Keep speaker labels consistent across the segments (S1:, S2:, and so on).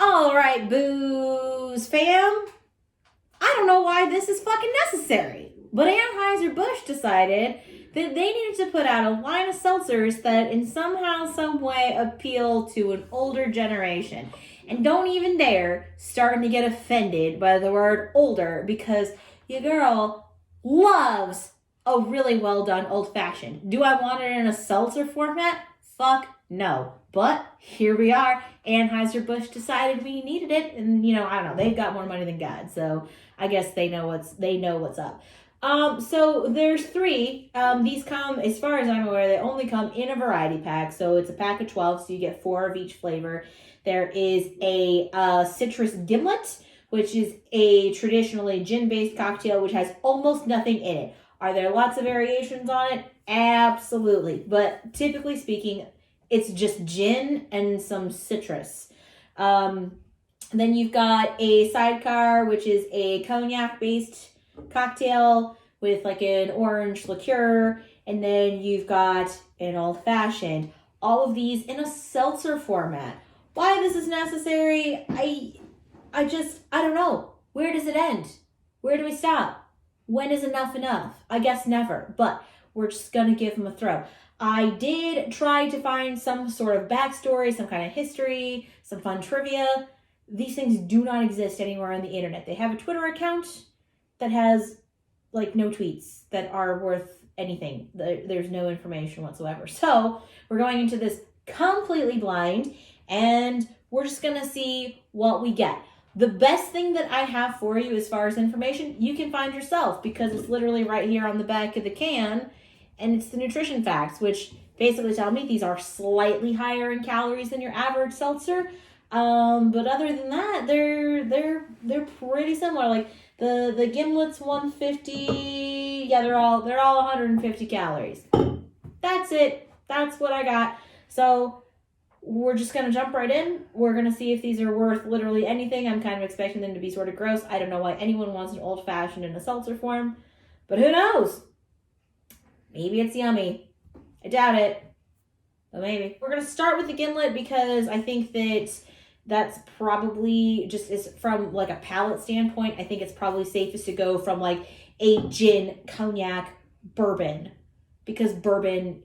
S1: All right, booze fam. I don't know why this is fucking necessary, but Anheuser Busch decided that they needed to put out a line of seltzers that in somehow, some way appeal to an older generation. And don't even dare starting to get offended by the word older, because your girl loves a really well done old fashioned. Do I want it in a seltzer format? Fuck no. But here we are. Anheuser Busch decided we needed it, and I don't know. They've got more money than God, so I guess they know what's up. So there's three. These come, as far as I'm aware, they only come in a variety pack. So it's a pack of 12, so you get 4 of each flavor. There is a citrus gimlet, which is a traditionally gin-based cocktail, which has almost nothing in it. Are there lots of variations on it? Absolutely. But typically speaking, it's just gin and some citrus. Then you've got a sidecar, which is a cognac-based cocktail with like an orange liqueur. And then you've got an old-fashioned. All of these in a seltzer format. Why this is necessary, I don't know. Where does it end? Where do we stop? When is enough enough? I guess never, but we're just going to give them a throw. I did try to find some sort of backstory, some kind of history, some fun trivia. These things do not exist anywhere on the internet. They have a Twitter account that has like no tweets that are worth anything. There's no information whatsoever. So we're going into this completely blind, and we're just going to see what we get. The best thing that I have for you as far as information, you can find yourself, because it's literally right here on the back of the can, and it's the nutrition facts, which basically tell me these are slightly higher in calories than your average seltzer. But other than that, they're pretty similar. Like the gimlet's 150. Yeah, they're all 150 calories. That's it. That's what I got. So we're just going to jump right in. We're going to see if these are worth literally anything. I'm kind of expecting them to be sort of gross. I don't know why anyone wants an old-fashioned in a seltzer form, but who knows? Maybe it's yummy. I doubt it, but maybe. We're going to start with the gimlet because I think that's probably just is from like a palate standpoint. I think it's probably safest to go from like a gin, cognac, bourbon, because bourbon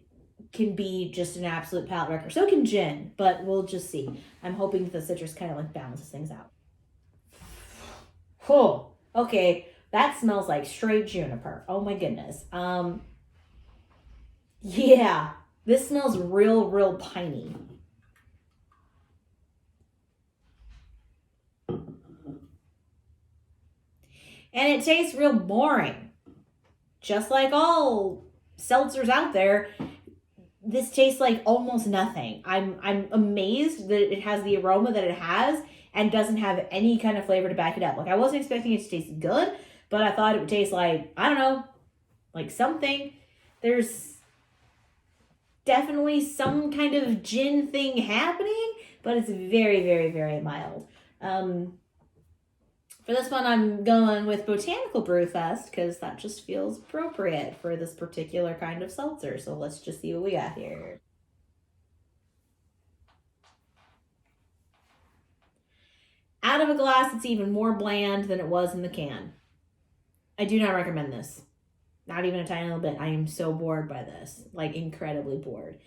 S1: can be just an absolute palate wrecker. So can gin, but we'll just see. I'm hoping that the citrus kind of like balances things out. Oh, okay. That smells like straight juniper. Oh my goodness. Yeah, this smells real piney. And it tastes real boring. Just like all seltzers out there, this tastes like almost nothing. I'm amazed that it has the aroma that it has and doesn't have any kind of flavor to back it up. Like, I wasn't expecting it to taste good, but I thought it would taste like, I don't know, like something. There's definitely some kind of gin thing happening, but it's very mild. For this one, I'm going with Botanical Brew Fest because that just feels appropriate for this particular kind of seltzer. So let's just see what we got here. Out of a glass, it's even more bland than it was in the can. I do not recommend this. Not even a tiny little bit. I am so bored by this. Like, incredibly bored.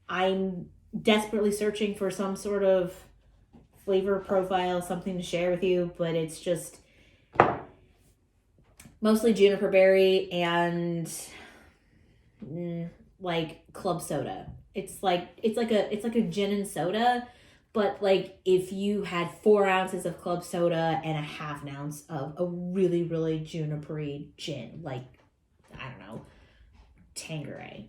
S1: I'm desperately searching for some sort of flavor profile, something to share with you, but it's just mostly juniper berry and like club soda. It's like a gin and soda, but like if you had 4 ounces of club soda and a half an ounce of a really juniper-y gin, like, I don't know, Tanqueray.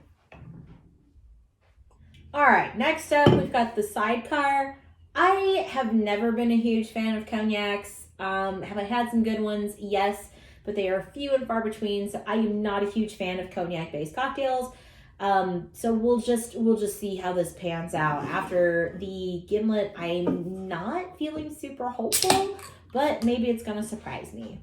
S1: All right, next up we've got the sidecar. I have never been a huge fan of cognacs. Have I had some good ones? Yes, but they are few and far between. So I am not a huge fan of cognac-based cocktails. So we'll just see how this pans out. After the gimlet, I'm not feeling super hopeful, but maybe it's gonna surprise me.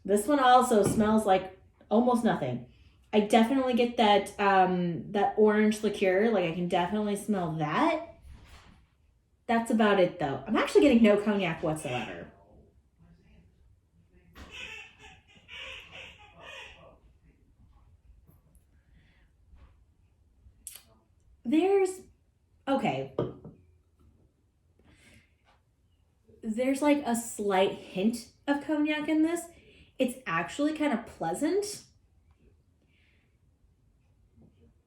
S1: This one also smells like almost nothing. I definitely get that that orange liqueur. Like, I can definitely smell that. That's about it, though. I'm actually getting no cognac whatsoever. There's like a slight hint of cognac in this. It's actually kind of pleasant.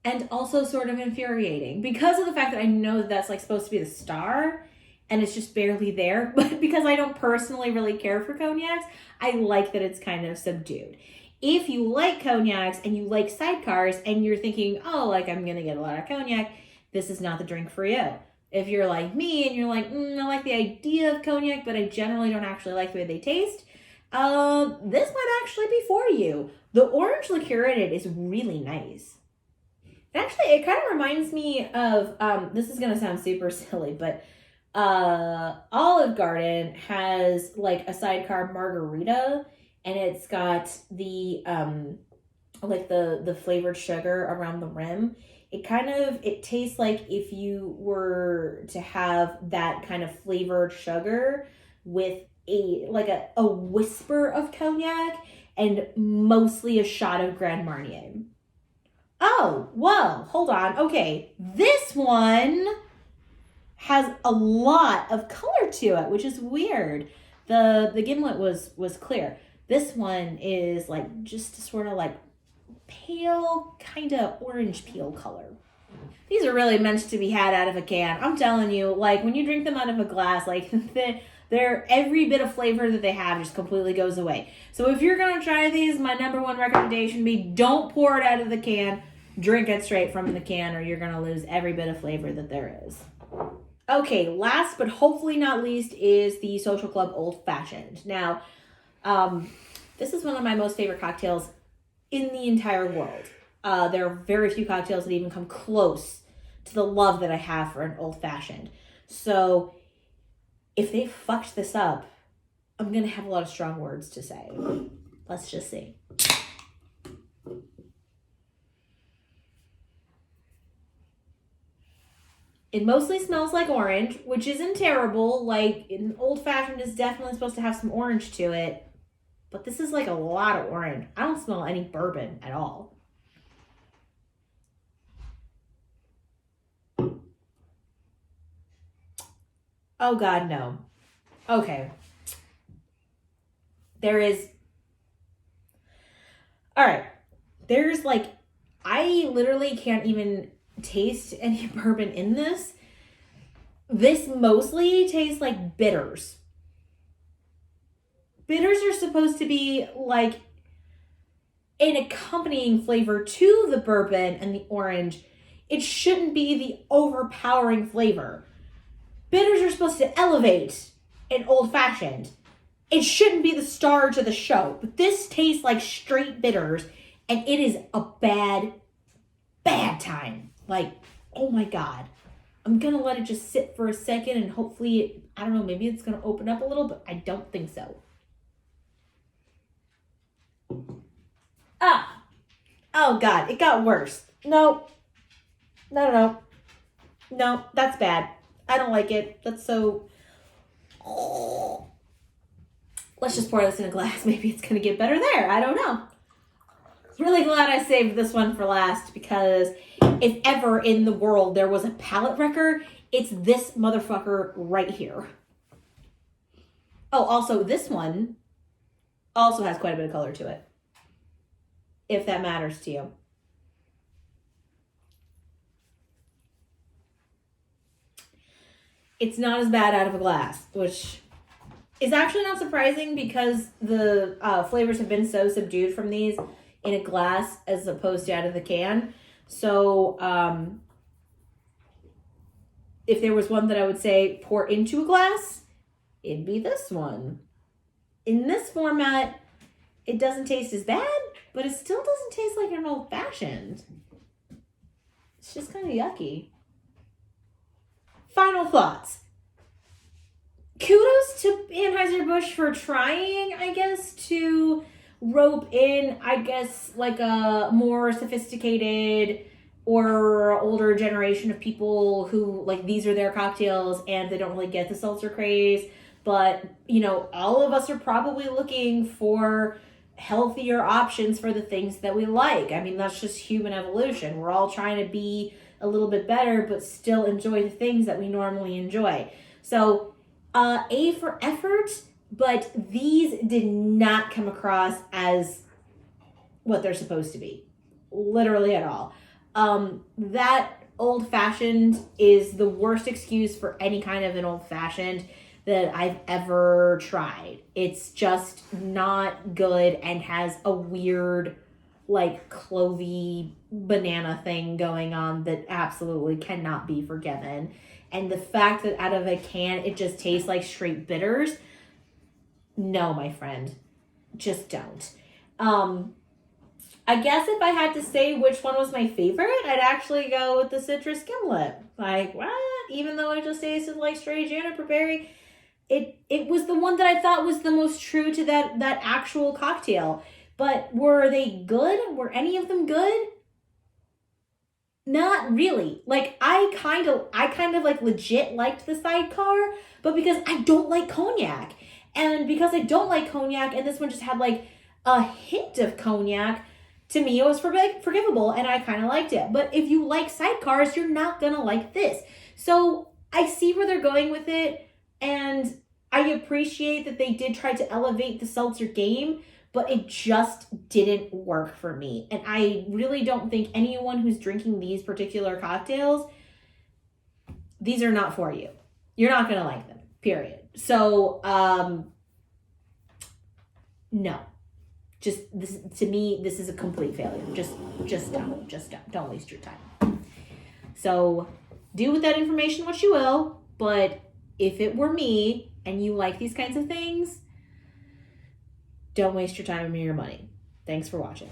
S1: And also sort of infuriating because of the fact that I know that that's like supposed to be the star and it's just barely there. But because I don't personally really care for cognacs, I like that it's kind of subdued. If you like cognacs and you like sidecars and you're thinking, oh, like I'm going to get a lot of cognac, this is not the drink for you. If you're like me and you're like, I like the idea of cognac, but I generally don't actually like the way they taste, this might actually be for you. The orange liqueur in it is really nice. Actually, it kind of reminds me of, this is going to sound super silly, but Olive Garden has like a sidecar margarita, and it's got the, like the flavored sugar around the rim. It tastes like if you were to have that kind of flavored sugar with a whisper of cognac and mostly a shot of Grand Marnier. Oh, whoa, hold on. Okay, this one has a lot of color to it, which is weird. The gimlet was clear. This one is like just sort of like pale, kind of orange peel color. These are really meant to be had out of a can. I'm telling you, like when you drink them out of a glass, like they're every bit of flavor that they have just completely goes away. So if you're gonna try these, my number one recommendation would be don't pour it out of the can. Drink it straight from the can, or you're gonna lose every bit of flavor that there is. Okay, last but hopefully not least is the Social Club Old Fashioned. Now, this is one of my most favorite cocktails in the entire world. There are very few cocktails that even come close to the love that I have for an Old Fashioned. So if they fucked this up, I'm going to have a lot of strong words to say. Let's just see. It mostly smells like orange, which isn't terrible. Like, an Old Fashioned is definitely supposed to have some orange to it. But this is like a lot of orange. I don't smell any bourbon at all. Oh God, no. Okay. All right. There's like, I literally can't even taste any bourbon in this. This mostly tastes like bitters. Bitters are supposed to be like an accompanying flavor to the bourbon and the orange. It shouldn't be the overpowering flavor. Bitters are supposed to elevate an Old Fashioned. It shouldn't be the star to the show. But this tastes like straight bitters, and it is a bad, bad time. Like, oh my God. I'm going to let it just sit for a second, and hopefully, I don't know, maybe it's going to open up a little, but I don't think so. Ah. Oh God, it got worse. No, that's bad. I don't like it. That's so... Let's just pour this in a glass. Maybe it's going to get better there. I don't know. Really glad I saved this one for last, because if ever in the world there was a palate wrecker, it's this motherfucker right here. Oh, also this one also has quite a bit of color to it, if that matters to you. It's not as bad out of a glass, which is actually not surprising because the flavors have been so subdued from these in a glass as opposed to out of the can. So if there was one that I would say pour into a glass, it'd be this one. In this format, it doesn't taste as bad, but it still doesn't taste like an Old Fashioned. It's just kind of yucky. Final thoughts. Kudos to Anheuser Busch for trying, I guess, to rope in, I guess, like a more sophisticated or older generation of people who like these are their cocktails and they don't really get the seltzer craze. But, you know, all of us are probably looking for healthier options for the things that we like. I mean, that's just human evolution. We're all trying to be a little bit better, but still enjoy the things that we normally enjoy. So, A for effort, but these did not come across as what they're supposed to be. Literally at all. That old-fashioned is the worst excuse for any kind of an old-fashioned that I've ever tried. It's just not good and has a weird, like, clovey banana thing going on that absolutely cannot be forgiven. And the fact that out of a can it just tastes like straight bitters, no, my friend, just don't. I guess if I had to say which one was my favorite, I'd actually go with the citrus gimlet. Like, what? Even though it just tasted like straight juniper berry, it was the one that I thought was the most true to that actual cocktail. But were they good? Were any of them good? Not really. Like, I kind of like legit liked the sidecar, but because I don't like cognac. And because I don't like cognac, and this one just had like a hint of cognac, to me, it was forgivable, and I kind of liked it. But if you like sidecars, you're not going to like this. So I see where they're going with it, and I appreciate that they did try to elevate the seltzer game, but it just didn't work for me. And I really don't think anyone who's drinking these particular cocktails, these are not for you. You're not going to like them, period. So, no. Just this, to me, this is a complete failure. Just don't waste your time. So do with that information what you will, but if it were me and you like these kinds of things, don't waste your time and your money. Thanks for watching.